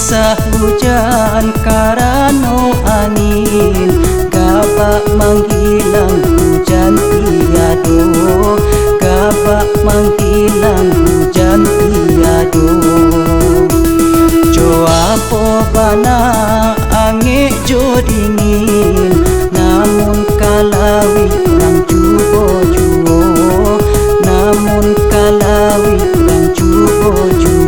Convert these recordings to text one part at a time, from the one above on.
Masa hujan karano angin, gabak menghilang hujan tiado, gabak menghilang hujan tiado. Jo apo bana angin jo dingin, namun kalawi nang jubo juo, namun kalawi nang jubo juo.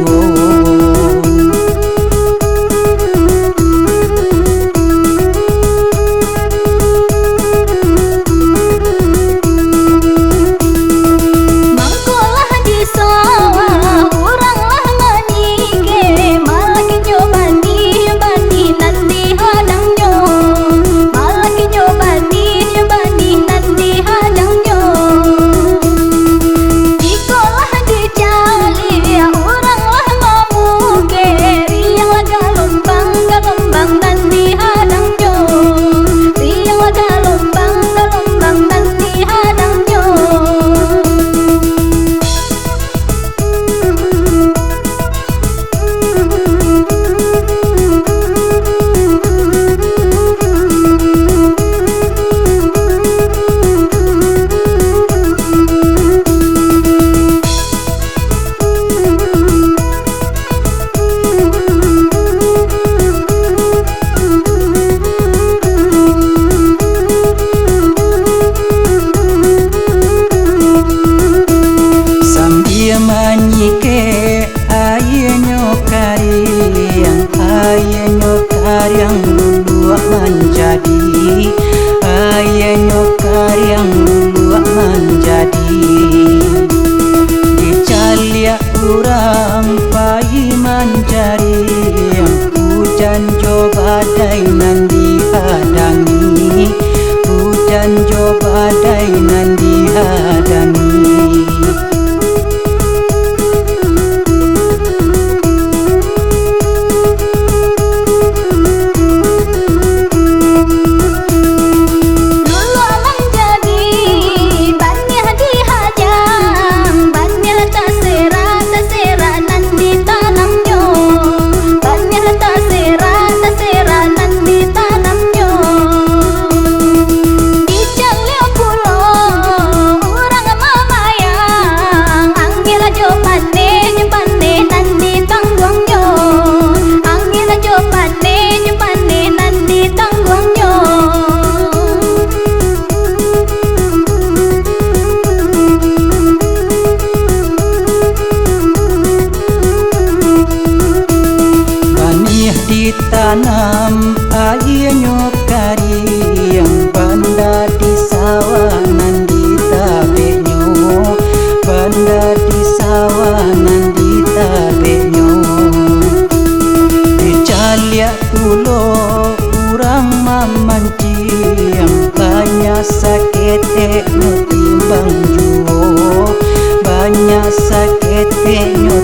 Yang lulu menjadi, ayah nyokar yang lulu menjadi. Dicalia orang pai mencari, yang hujan jo badai nan dihadangi, hujan jo badai nan dihadangi. Ditanam air nyokari, yang banda di sawah nan ditabeknyo, banda di sawah nan ditabeknyo. Dicalia tulo urang mamanci, yang banyak sakete nyo timbang juo, banyak sakete nyo